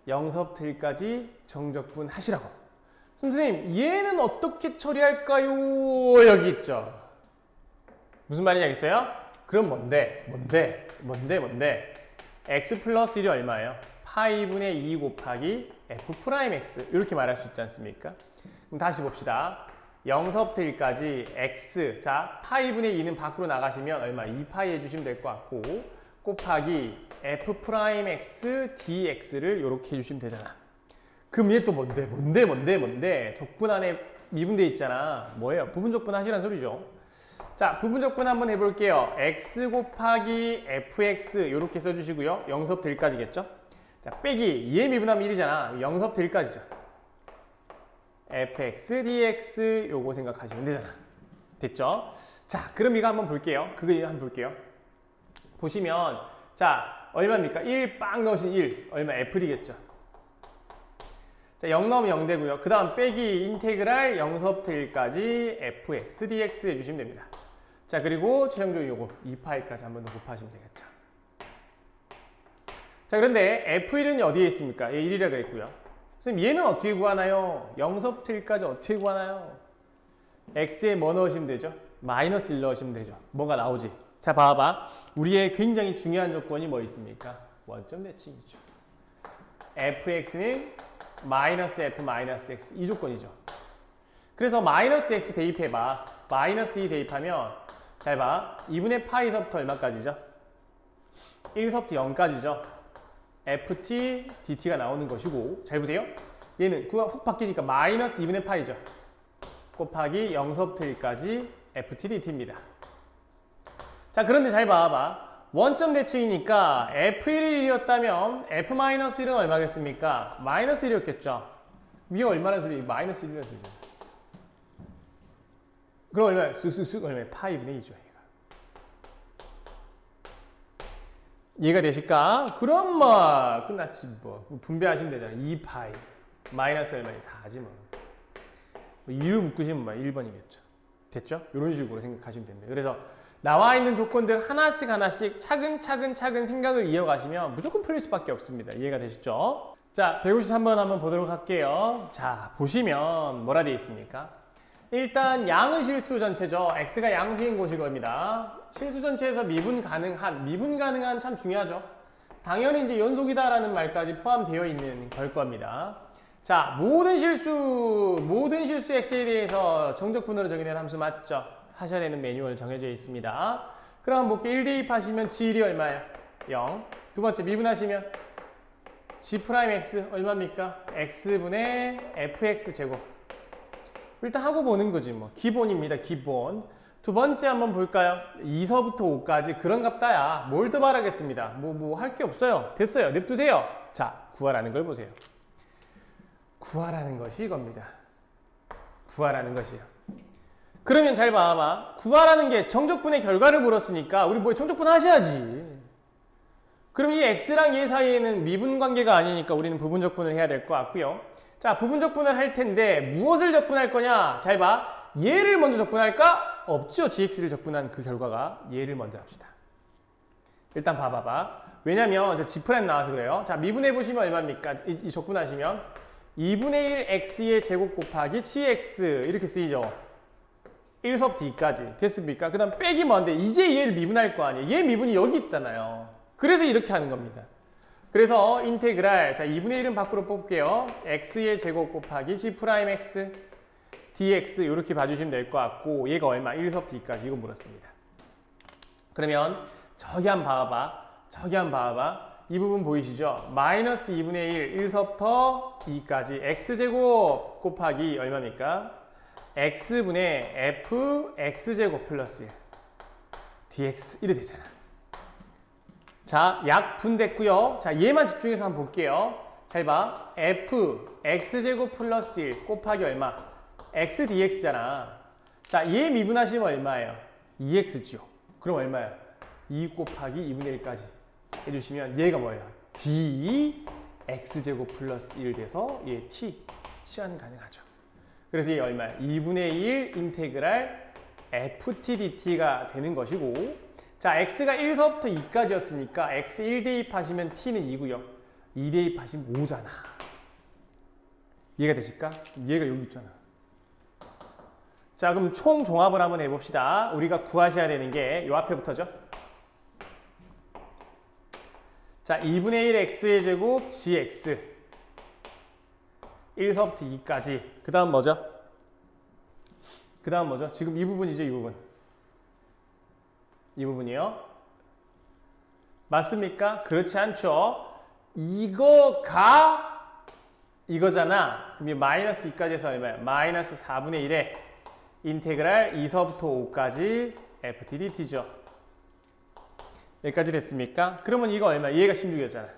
0서부터 1까지 정적분 하시라고. 선생님, 얘는 어떻게 처리할까요? 여기 있죠. 무슨 말인지 알겠어요? 그럼 뭔데? x 플러스 1이 얼마예요? 파이분의 2 곱하기 f'x 이렇게 말할 수 있지 않습니까? 그럼 다시 봅시다. 0서부터 1까지 x, 자, 파이분의 2는 밖으로 나가시면 얼마? 2파이 해주시면 될 것 같고 곱하기 f'x dx를 이렇게 해주시면 되잖아. 그럼 얘 또 뭔데? 적분 안에 미분돼 있잖아. 뭐예요? 부분적분 하시라는 소리죠. 자, 부분적분 한번 해볼게요. x 곱하기 fx 이렇게 써주시고요. 0서부터 1까지겠죠? 자, 빼기 2의 미분하면 1이잖아. 0서부터 1까지죠. fx dx 요거 생각하시면 되잖아. 됐죠? 자, 그럼 이거 한번 볼게요. 그거 한번 볼게요. 보시면 자, 얼마입니까? 1 빵 넣으신 1 얼마? f이겠죠. 자, 0 넣으면 0 되고요. 그 다음 빼기 인테그랄 0서부터 1까지 fx dx 해주시면 됩니다. 자, 그리고 최종적으로 요거 2파이까지 한 번 더 곱하시면 되겠죠. 자, 그런데 f1은 어디에 있습니까? 얘 1이라 그랬고요. 선생님, 얘는 어떻게 구하나요? 0서부터 1까지 어떻게 구하나요? x에 뭐 넣으시면 되죠? 마이너스 1 넣으시면 되죠. 뭐가 나오지? 자, 봐봐. 우리의 굉장히 중요한 조건이 뭐 있습니까? 원점 대칭이죠. fx는 마이너스 f 마이너스 x 이 조건이죠. 그래서 마이너스 x 대입해봐. 마이너스 2 대입하면 잘 봐. 2분의 파이서부터 얼마까지죠? 1서부터 0까지죠. ft dt가 나오는 것이고 잘 보세요. 얘는 구가 훅 바뀌니까 마이너스 2분의 파이죠. 곱하기 0서부터 1까지 ft dt입니다. 자, 그런데 잘 봐봐. 원점 대칭이니까 f1이 1이었다면 f-1은 얼마겠습니까? 마이너스 1이었겠죠. 위에 얼마나 소리? 마이너스 1이라는 소리죠. 그럼 얼마야? 쑥쑥쑥 얼마야? 파이분의 2죠. 이해가 되실까? 그럼 뭐 끝났지 뭐. 분배하시면 되잖아. 2파이 마이너스 얼마니? 4지 뭐. 이유 묶으시면 뭐 1번이겠죠. 됐죠? 이런 식으로 생각하시면 됩니다. 그래서 나와 있는 조건들 하나씩 차근차근 생각을 이어가시면 무조건 풀릴 수밖에 없습니다. 이해가 되시죠? 자, 153번 한번 보도록 할게요. 자, 보시면 뭐라 되어 있습니까? 일단 양은 실수 전체죠. x가 양수인 곳일 겁니다. 실수 전체에서 미분 가능한 참 중요하죠. 당연히 이제 연속이다라는 말까지 포함되어 있는 걸 겁니다. 자, 모든 실수 x에 대해서 정적분으로 정의된 함수 맞죠? 하셔야 되는 매뉴얼 정해져 있습니다. 그럼 볼게요. 1 대입하시면 g1이 얼마예요? 0. 두 번째 미분하시면 g'x 얼마입니까? x분의 fx 제곱. 일단 하고 보는 거지 뭐. 기본입니다. 기본. 두 번째 한번 볼까요? 2서부터 5까지 그런 값다야. 뭘 더 바라겠습니다. 뭐 할 게 없어요. 됐어요. 냅두세요. 자, 구하라는 걸 보세요. 구하라는 것이 이겁니다. 구하라는 것이요. 그러면 잘 봐봐. 구하라는 게 정적분의 결과를 물었으니까 우리 뭐 정적분 하셔야지. 그럼 이 x랑 얘 사이에는 미분 관계가 아니니까 우리는 부분적분을 해야 될 것 같고요. 자, 부분 적분을 할 텐데 무엇을 적분할 거냐? 잘 봐. 얘를 먼저 적분할까? 없죠. gx를 적분한 그 결과가. 얘를 먼저 합시다. 일단 봐봐봐. 왜냐면 저 g' 나와서 그래요. 자, 미분해 보시면 얼마입니까? 이 적분하시면 2분의 1 x의 제곱 곱하기 gx 이렇게 쓰이죠. 1서부터 2까지 됐습니까? 그 다음 빼기 뭔데? 이제 얘를 미분할 거 아니에요. 얘 미분이 여기 있잖아요. 그래서 이렇게 하는 겁니다. 그래서 인테그랄, 자 2분의 1은 밖으로 뽑을게요. x의 제곱 곱하기 g'x dx 이렇게 봐주시면 될 것 같고 얘가 얼마? 1서부터 2까지 이거 물었습니다. 그러면 저기 한번 봐봐. 저기 한번 봐봐. 이 부분 보이시죠? 마이너스 2분의 1, 1서부터 2까지 x제곱 곱하기 얼마입니까? x분의 f x제곱 플러스 1 dx 이래 되잖아. 자, 약 분됐고요. 자, 얘만 집중해서 한번 볼게요. 잘 봐. f x제곱 플러스 1 곱하기 얼마? x dx잖아. 자, 얘 미분하시면 얼마예요? 2x죠. 그럼 얼마야? 2 곱하기 2분의 1까지 해주시면 얘가 뭐예요? d x제곱 플러스 1 돼서 얘 t 치환 가능하죠. 그래서 얘 얼마야? 2분의 1 인테그랄 ft dt가 되는 것이고 자, x가 1서부터 2까지였으니까 x 1 대입하시면 t는 2고요. 2 대입하시면 5잖아. 이해가 되실까? 얘가 여기 있잖아. 자, 그럼 총 종합을 한번 해봅시다. 우리가 구하셔야 되는 게 요 앞에부터죠. 자, 2분의 1 x의 제곱 gx 1서부터 2까지. 그 다음 뭐죠? 그 다음 뭐죠? 지금 이 부분이죠, 이 부분. 이 부분이요. 맞습니까? 그렇지 않죠. 이거가 이거잖아. 그럼 이 마이너스 2까지 해서 얼마야? 마이너스 4분의 1에 인테그랄 2서부터 5까지 ft dt죠. 여기까지 됐습니까? 그러면 이거 얼마? 얘가 16이었잖아.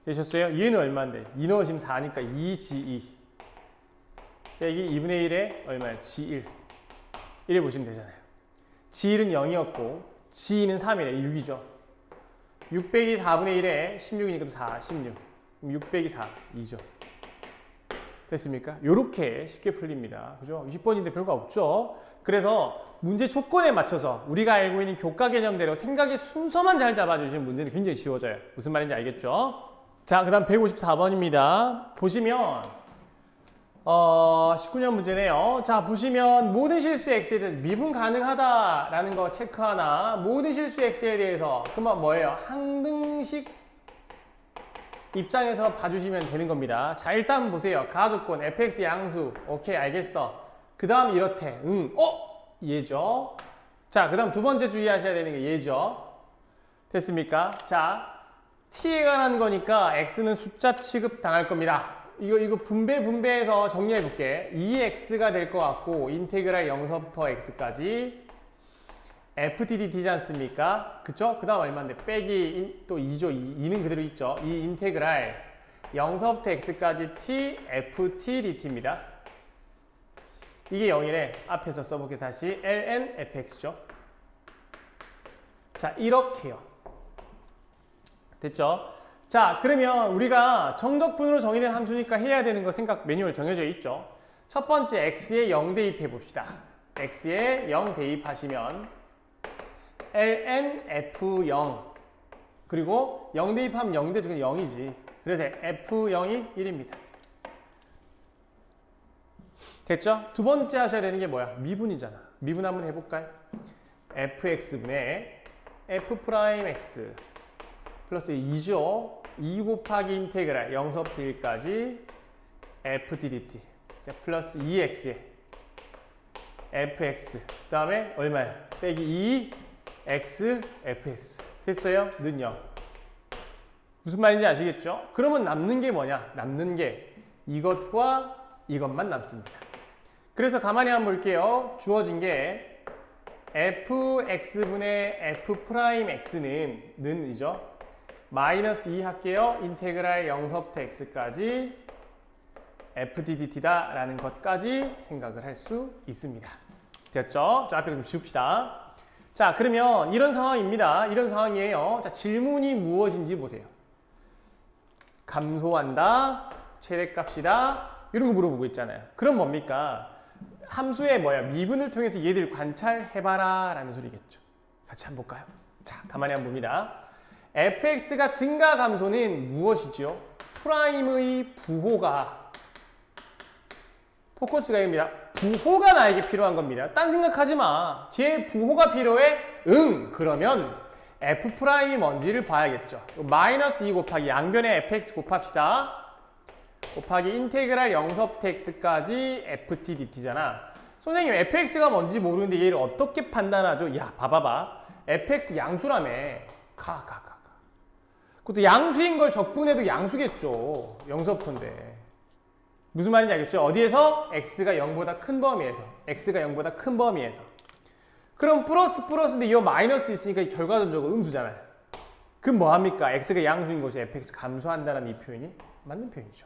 되셨어요? 얘는 얼마인데? 2 넣으시면 4니까 2g2 빼기 2분의 1에 얼마야? g1 이래 보시면 되잖아요. g1은 0이었고 g2는 3이래. 6이죠. 6 빼기 4분의 1에 16이니까 4, 16 그럼 6 빼기 4, 2죠. 됐습니까? 요렇게 쉽게 풀립니다. 그죠? 20번인데 별거 없죠? 그래서 문제 조건에 맞춰서 우리가 알고 있는 교과 개념대로 생각의 순서만 잘 잡아주시면 문제는 굉장히 쉬워져요. 무슨 말인지 알겠죠? 자, 그 다음 154번입니다. 보시면 19년 문제네요. 자, 보시면 모든 실수 x에 대해서 미분 가능하다라는 거 체크 하나. 모든 실수 x에 대해서 그만 뭐예요? 항등식 입장에서 봐주시면 되는 겁니다. 자, 일단 보세요. 가조건 fx 양수. 오케이, 알겠어. 그 다음 이렇대. 얘죠. 자, 그 다음 두 번째 주의하셔야 되는 게 얘죠. 됐습니까? 자, t에 관한 거니까 x는 숫자 취급 당할 겁니다. 이거 분배해서 정리해 볼게. 2x가 될 것 같고 인테그랄 0서부터 x까지 ft dt지 않습니까? 그쵸? 그 다음 얼마인데? 빼기 또 2죠. 2는 그대로 있죠. 이 인테그랄 0서부터 x까지 t ft dt입니다. 이게 0이래. 앞에서 써볼게. 다시 ln fx죠. 자, 이렇게요. 됐죠? 자, 그러면 우리가 정적분으로 정의된 함수니까 해야 되는 거 생각 매뉴얼 정해져 있죠. 첫 번째 x에 0 대입해 봅시다. x에 0 대입하시면 ln f0 그리고 0 대입하면 0 대입하면 0이지. 그래서 f0이 1입니다. 됐죠? 두 번째 하셔야 되는 게 뭐야? 미분이잖아. 미분 한번 해볼까요? fx분의 f'x 플러스 2죠. 2 곱하기 인테그랄 0서부터 1까지 ft dt 플러스 2x에 fx 그 다음에 얼마야? 빼기 2x fx 됐어요? 는 0 무슨 말인지 아시겠죠? 그러면 남는 게 뭐냐? 남는 게 이것과 이것만 남습니다. 그래서 가만히 한번 볼게요. 주어진 게 fx분의 f'x는 는이죠. 마이너스 2 할게요. 인테그랄 0서부터 x까지 ft dt다 라는 것까지 생각을 할 수 있습니다. 됐죠? 자, 앞에 좀 지웁시다. 자, 그러면 이런 상황입니다. 이런 상황이에요. 자, 질문이 무엇인지 보세요. 감소한다, 최대값이다, 이런 거 물어보고 있잖아요. 그럼 뭡니까? 함수의 미분을 통해서 얘들 관찰해봐라 라는 소리겠죠. 같이 한번 볼까요? 자, 가만히 한번 봅니다. fx가 증가 감소는 무엇이죠? 프라임의 부호가, 포커스가 입니다. 부호가 나에게 필요한 겁니다. 딴 생각하지 마. 제 부호가 필요해? 응. 그러면 f'이 뭔지를 봐야겠죠. 마이너스 2 곱하기 양변에 fx 곱합시다. 곱하기 인테그랄 0서부터 x까지 ft dt잖아. 선생님 fx가 뭔지 모르는데 얘를 어떻게 판단하죠? 야, 봐봐봐. fx 양수라며. 가. 그것도 양수인 걸 적분해도 양수겠죠. 0서부터인데. 무슨 말인지 알겠죠? 어디에서? x가 0보다 큰 범위에서. x가 0보다 큰 범위에서. 그럼 플러스인데 이 마이너스 있으니까 결과적으로 음수잖아요. 그럼 뭐합니까? x가 양수인 곳에 fx 감소한다는 이 표현이 맞는 표현이죠.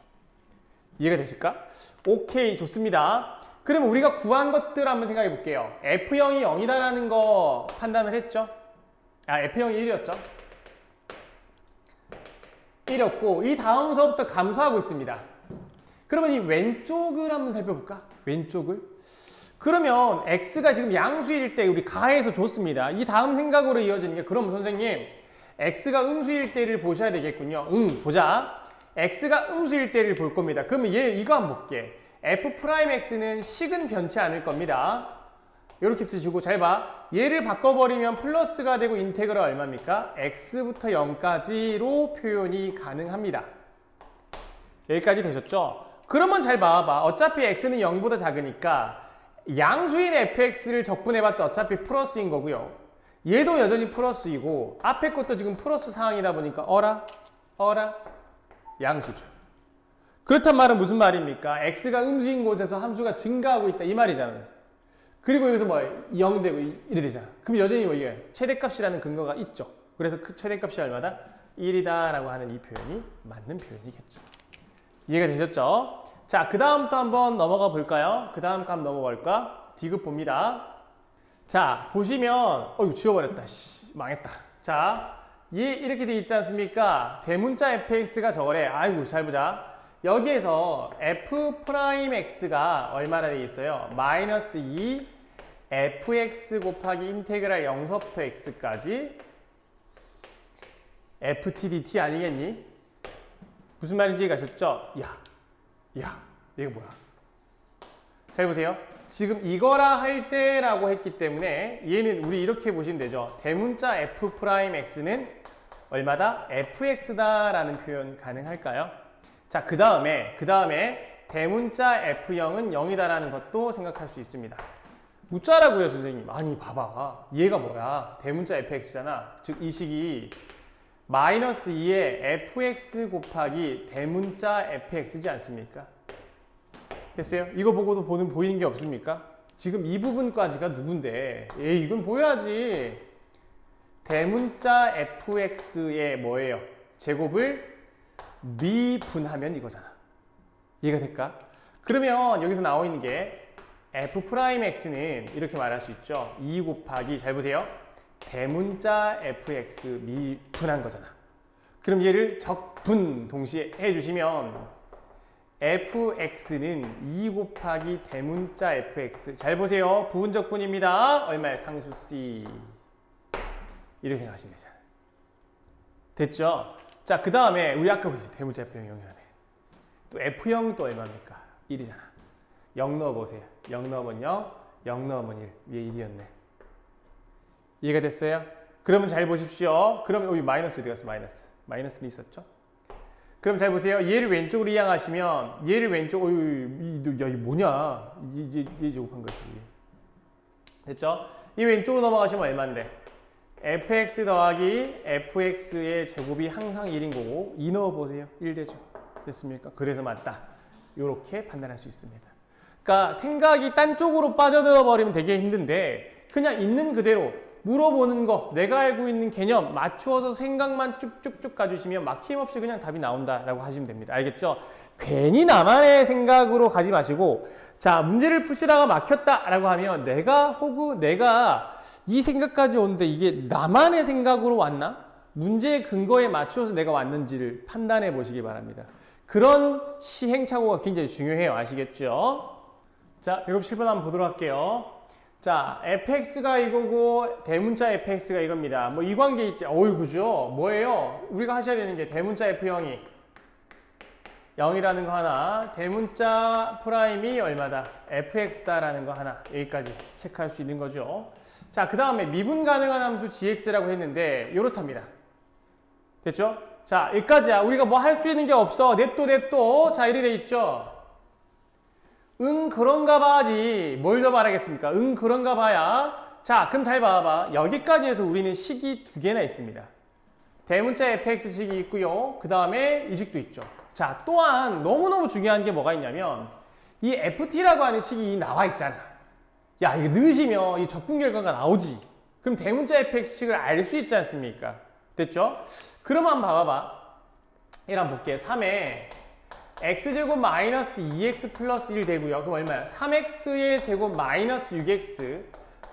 이해가 되실까? 오케이, 좋습니다. 그러면 우리가 구한 것들 한번 생각해 볼게요. f0이 0이다라는 거 판단을 했죠? f0이 1이었죠? 1이었고 이 다음서부터 감소하고 있습니다. 그러면 이 왼쪽을 한번 살펴볼까? 왼쪽을. 그러면 x가 지금 양수일 때 우리 가해서 줬습니다. 이 다음 생각으로 이어지는 게, 그럼 선생님 x가 음수일 때를 보셔야 되겠군요. 응, 보자. x가 음수일 때를 볼 겁니다. 그러면 이거 한번 볼게. f'x는 식은 변치 않을 겁니다. 이렇게 쓰시고 잘 봐. 얘를 바꿔버리면 플러스가 되고 인테그럴 얼마입니까? x부터 0까지로 표현이 가능합니다. 여기까지 되셨죠? 그러면 잘 봐봐. 어차피 x는 0보다 작으니까 양수인 fx를 적분해봤자 어차피 플러스인 거고요. 얘도 여전히 플러스이고 앞에 것도 지금 플러스 상황이다 보니까 어라 양수죠. 그렇단 말은 무슨 말입니까? x가 음수인 곳에서 함수가 증가하고 있다 이 말이잖아요. 그리고 여기서 0 되고 이래 되잖아. 그럼 여전히 이게 최대값이라는 근거가 있죠. 그래서 그 최대값이 얼마다? 1이다 라고 하는 이 표현이 맞는 표현이겠죠. 이해가 되셨죠? 자, 그 다음부터 한번 넘어가 볼까요? 그 다음 값 넘어갈까? 디귿 봅니다. 자, 보시면 이거 지워버렸다. 망했다. 자, 이렇게 돼 있지 않습니까? 대문자 fx가 저거래. 아이고, 잘 보자. 여기에서 f'x가 얼마나 돼 있어요? 마이너스 2 fx 곱하기 인테그랄 0서부터 x까지 ft dt 아니겠니? 무슨 말인지 가셨죠? 야, 이거 뭐야? 잘 보세요. 지금 이거라 할 때라고 했기 때문에 얘는 우리 이렇게 보시면 되죠. 대문자 f'x는 얼마다? fx다라는 표현 가능할까요? 자, 그 다음에 대문자 f0은 0이다라는 것도 생각할 수 있습니다. 묻자라고요, 선생님. 아니, 봐봐. 얘가 뭐야? 대문자 fx잖아. 즉, 이 식이 마이너스 2의 fx 곱하기 대문자 fx지 않습니까? 됐어요? 이거 보고도 보이는 게 없습니까? 지금 이 부분까지가 누군데? 이건 보여야지. 대문자 fx의 뭐예요? 제곱을 미분하면 이거잖아. 이해가 될까? 그러면 여기서 나와 있는 게 f'x는 이렇게 말할 수 있죠. 2 곱하기, 잘 보세요. 대문자 fx 미분한 거잖아. 그럼 얘를 적분 동시에 해주시면 fx는 2 곱하기 대문자 fx. 잘 보세요. 부분적분입니다. 얼마에? 상수 c. 이렇게 생각하시면 되잖아요. 됐죠? 자, 그 다음에 우리 아까 보셨죠? 대문자 f0 0이라며. 또 f0 또 얼마입니까? 1이잖아. 0 넣어보세요. 0 넣으면 0, 0 넣으면 1. 위에 1이었네. 이해가 됐어요? 그러면 잘 보십시오. 그러면 여기 마이너스 어디 갔어? 마이너스는 있었죠? 그럼 잘 보세요. 얘를 왼쪽으로 이항하시면 얘를 야, 이게 뭐냐? 얘 제곱한 거지. 됐죠? 이 왼쪽으로 넘어가시면 얼마인데? fx 더하기 fx의 제곱이 항상 1인 거고 2 넣어보세요. 1 되죠. 됐습니까? 그래서 맞다. 이렇게 판단할 수 있습니다. 그러니까 생각이 딴 쪽으로 빠져들어 버리면 되게 힘든데 그냥 있는 그대로 물어보는 거, 내가 알고 있는 개념 맞추어서 생각만 쭉쭉쭉 가주시면 막힘없이 그냥 답이 나온다라고 하시면 됩니다. 알겠죠? 괜히 나만의 생각으로 가지 마시고, 자, 문제를 푸시다가 막혔다라고 하면 내가 이 생각까지 오는데 이게 나만의 생각으로 왔나? 문제의 근거에 맞춰서 내가 왔는지를 판단해 보시기 바랍니다. 그런 시행착오가 굉장히 중요해요. 아시겠죠? 자, 107번 한번 보도록 할게요. 자, fx가 이거고 대문자 fx가 이겁니다. 뭐 이 관계 있죠. 그죠? 뭐예요? 우리가 하셔야 되는 게 대문자 f0이 0이라는 거 하나, 대문자 프라임이 얼마다? fx다라는 거 하나. 여기까지 체크할 수 있는 거죠. 자, 그 다음에 미분 가능한 함수 gx라고 했는데 요렇답니다. 됐죠? 자, 여기까지야. 우리가 뭐 할 수 있는 게 없어. 냅둬. 자, 이렇게 돼 있죠? 그런가 봐지. 뭘 더 말하겠습니까? 그런가 봐야. 자, 그럼 잘 봐봐. 여기까지 해서 우리는 식이 두 개나 있습니다. 대문자 fx식이 있고요. 그 다음에 이 식도 있죠. 자, 또한 너무너무 중요한 게 뭐가 있냐면 이 ft라고 하는 식이 나와 있잖아. 야, 이거 넣으시면 이 적분 결과가 나오지. 그럼 대문자 fx식을 알 수 있지 않습니까? 됐죠? 그럼 한번 봐봐봐. 이를 한번 볼게요. 3에 x제곱 마이너스 2x 플러스 1 되고요. 그럼 얼마야? 3x의 제곱 마이너스 6x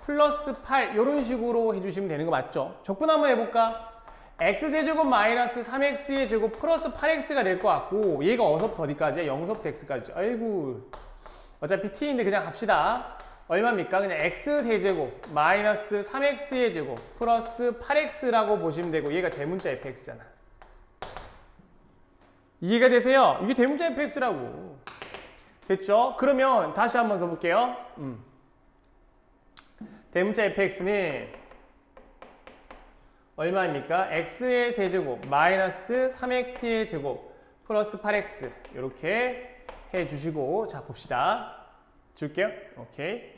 플러스 8 이런 식으로 해주시면 되는 거 맞죠? 적분 한번 해볼까? x세제곱 마이너스 3x의 제곱 플러스 8x가 될 것 같고 얘가 어서부터 어디까지야? 0서부터 x까지. 아이고 어차피 t인데 그냥 갑시다. 얼마입니까? 그냥 x세제곱 마이너스 3x의 제곱 플러스 8x라고 보시면 되고 얘가 대문자 fx잖아. 이해가 되세요? 이게 대문자 fx라고. 됐죠? 그러면 다시 한번 써볼게요. 대문자 fx는 얼마입니까? x의 세제곱 마이너스 3x의 제곱 플러스 8x 이렇게 해주시고 자 봅시다. 줄게요. 오케이.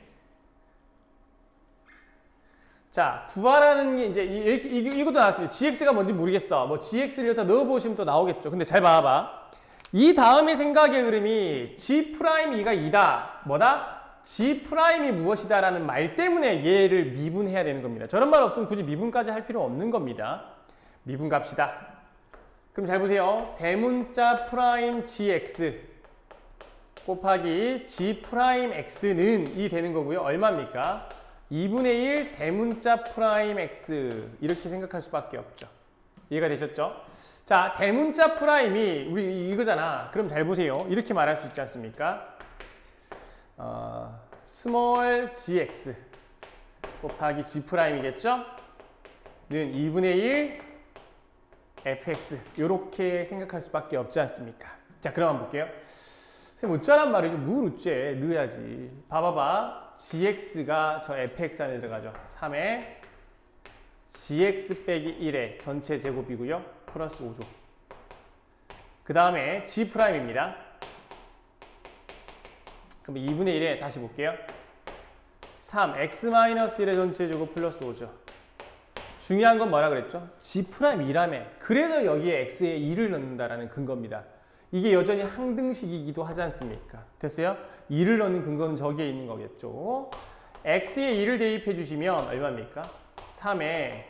자, 구하라는 게 이제 이것도 나왔습니다. gx가 뭔지 모르겠어. 뭐 gx를 여기다 넣어보시면 또 나오겠죠. 근데 잘 봐봐. 이 다음에 생각의 흐름이 g'2가 2다. 뭐다? g'이 무엇이다 라는 말 때문에 얘를 미분해야 되는 겁니다. 저런 말 없으면 굳이 미분까지 할 필요 없는 겁니다. 미분 갑시다. 그럼 잘 보세요. 대문자 프라임 gx 곱하기 g'x는 이 되는 거고요. 얼마입니까? 2분의 1 대문자 프라임 x 이렇게 생각할 수밖에 없죠. 이해가 되셨죠? 자, 대문자 프라임이 우리 이거잖아. 그럼 잘 보세요. 이렇게 말할 수 있지 않습니까? 스몰 gx 곱하기 g'이겠죠? 는 2분의 1 fx 이렇게 생각할 수밖에 없지 않습니까? 자, 그럼 한번 볼게요. 선생님 어쩌란 말이죠? 뭘 어째? 넣어야지. 봐봐봐. gx가 저 fx 안에 들어가죠. 3에 gx 빼기 1의 전체 제곱이고요. 플러스 5죠. 그 다음에 g'입니다. 그럼 2분의 1에 다시 볼게요. 3x-1의 전체 제곱 플러스 5죠. 중요한 건 뭐라 그랬죠? g'이라며. 그래서 여기에 x에 2를 넣는다라는 근거입니다. 이게 여전히 항등식이기도 하지 않습니까? 됐어요? 2를 넣는 근거는 저기에 있는 거겠죠. x에 2를 대입해 주시면 얼마입니까? 3에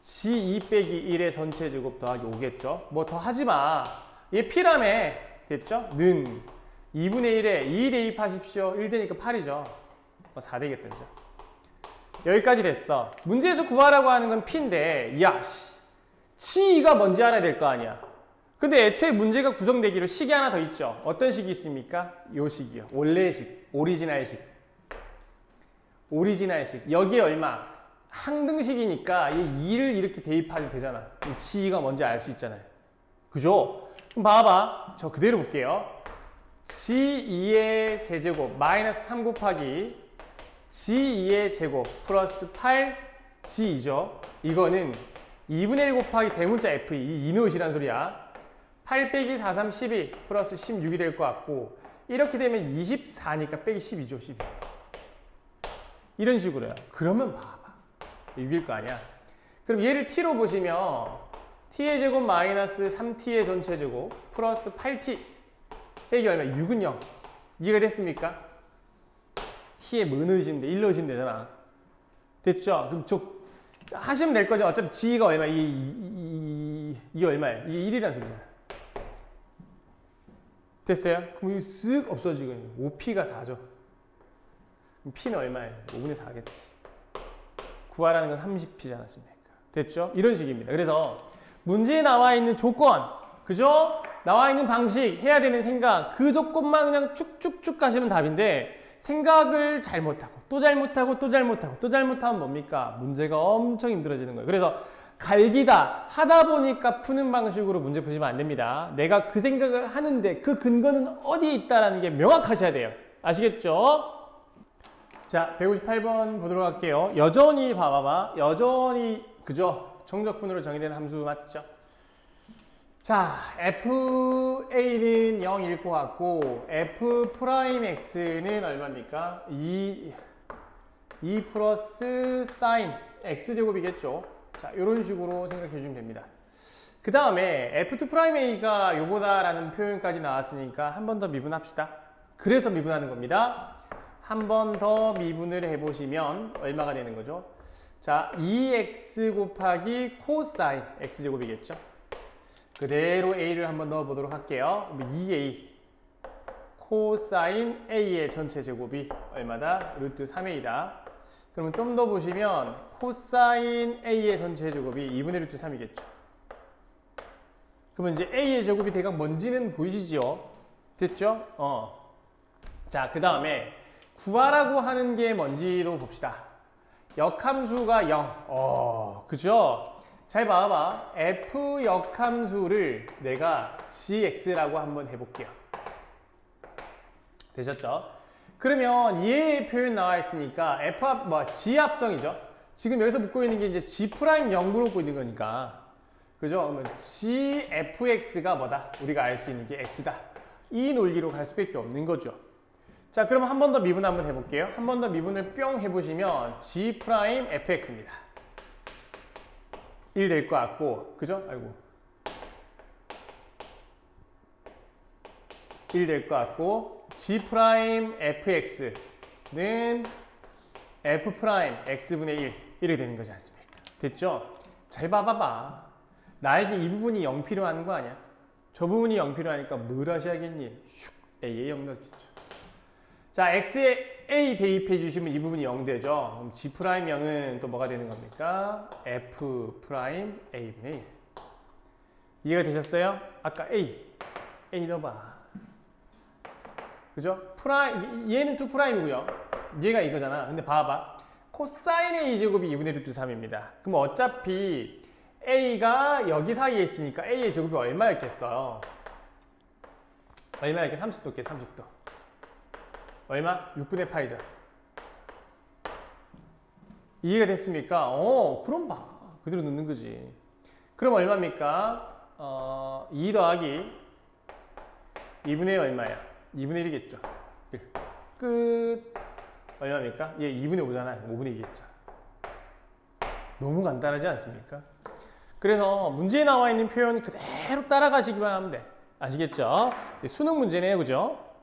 g2 빼기 1의 전체 제곱 더하기 5겠죠. 뭐 더 하지 마. 얘 p라며. 됐죠? 는 2분의 1에 2 대입하십시오. 1 되니까 8이죠. 뭐 4 되겠다. 그죠? 여기까지 됐어. 문제에서 구하라고 하는 건 p인데 야, g가 뭔지 알아야 될 거 아니야. 근데 애초에 문제가 구성되기로 식이 하나 더 있죠. 어떤 식이 있습니까? 요 식이요. 원래식, 오리지널식. 오리지널식. 여기에 얼마? 항등식이니까 이 2를 이렇게 대입하면 되잖아. g가 뭔지 알 수 있잖아요. 그죠? 그럼 봐봐. 저 그대로 볼게요. g2의 세제곱 마이너스 3 곱하기 g2의 제곱 플러스 8g이죠. 이거는 2분의 1 곱하기 대문자 f 이 이노릇이란 소리야. 8 빼기 4, 3, 12 플러스 16이 될 것 같고 이렇게 되면 24니까 빼기 12죠. 12. 이런 식으로요. 그러면 봐봐. 6일 거 아니야. 그럼 얘를 t로 보시면 t의 제곱 마이너스 3t의 전체 제곱 플러스 8t 빼기 얼마? 6은 0. 이해가 됐습니까? t에 뭐 넣으시면 돼? 1 넣으시면 되잖아. 됐죠? 그럼 하시면 될 거죠. 어차피 g가 얼마? 이게 얼마예요? 이게 1이라는 소리잖아. 됐어요? 그럼 이거 쓱 없어지거든요. 5p가 4죠. 그럼 p는 얼마예요? 5분의 4겠지. 구하라는 건 30p지 않았습니까? 됐죠? 이런 식입니다. 그래서 문제에 나와 있는 조건, 그죠? 나와 있는 방식, 해야 되는 생각, 그 조건만 그냥 쭉쭉쭉 가시면 답인데 생각을 잘못하고 또 잘못하고 또 잘못하고 또 잘못하면 뭡니까? 문제가 엄청 힘들어지는 거예요. 그래서 갈기다 하다 보니까 푸는 방식으로 문제 푸시면 안 됩니다. 내가 그 생각을 하는데 그 근거는 어디에 있다라는 게 명확하셔야 돼요. 아시겠죠? 자, 158번 보도록 할게요. 여전히 봐봐봐. 여전히 그죠? 정적분으로 정의된 함수 맞죠? 자, FA는 0일 것 같고 F'X는 얼마입니까? 2 플러스 사인 X제곱이겠죠? 자, 이런 식으로 생각해 주시면 됩니다. 그 다음에 F2'A가 요거다라는 표현까지 나왔으니까 한 번 더 미분합시다. 그래서 미분하는 겁니다. 한 번 더 미분을 해보시면 얼마가 되는 거죠? 자, 2x 곱하기 코사인 x제곱이겠죠? 그대로 a를 한번 넣어보도록 할게요. 2a 코사인 a의 전체 제곱이 얼마다? 루트 3a다. 그러면 좀 더 보시면 코사인 a의 전체 제곱이 2분의 루트 3이겠죠? 그러면 이제 a의 제곱이 대강 뭔지는 보이시죠? 됐죠? 자, 그 다음에 구하라고 하는 게 뭔지도 봅시다. 역함수가 0. 그죠? 잘 봐봐. f 역함수를 내가 gx라고 한번 해볼게요. 되셨죠? 그러면 얘의 표현 나와 있으니까 g 합성이죠. 지금 여기서 묻고 있는 게 이제 g'0 물어보고 있는 거니까. 그죠? 그러면 gfx가 뭐다? 우리가 알 수 있는 게 x다. 이 논리로 갈 수밖에 없는 거죠. 자, 그럼 한 번 더 미분 한번 해볼게요. 한 번 더 미분을 뿅 해보시면 g'fx입니다. 1 될 것 같고, 그죠? 아이고. 1 될 것 같고, g'fx는 f'x분의 1, 이렇게 되는 거지 않습니까? 됐죠? 잘 봐봐봐. 나에게 이 부분이 0 필요한 거 아니야? 저 부분이 0 필요하니까 뭘 하셔야겠니? 슉, a에 0 넣겠죠. 자, x에 a 대입해 주시면 이 부분이 0 되죠. 그럼 g'0은 또 뭐가 되는 겁니까? f'a분의 1. 이해가 되셨어요? 아까 a 넣어봐. 그죠? 얘는 2'이고요. 얘가 이거잖아. 근데 봐봐. 코사인의 a제곱이 2분의 루트 3입니다. 그럼 어차피 a가 여기 사이에 있으니까 a의 제곱이 얼마였겠어요? 얼마였겠? 30도겠, 30도. 얼마? 6분의 파이죠. 이해가 됐습니까? 그럼 봐. 그대로 넣는 거지. 그럼 얼마입니까? 2 더하기 2분의 얼마야? 2분의 1이겠죠. 1. 끝. 얼마입니까? 얘 2분의 5잖아. 5분의 2겠죠. 너무 간단하지 않습니까? 그래서 문제에 나와 있는 표현 그대로 따라가시기만 하면 돼. 아시겠죠? 수능 문제네요. 그죠?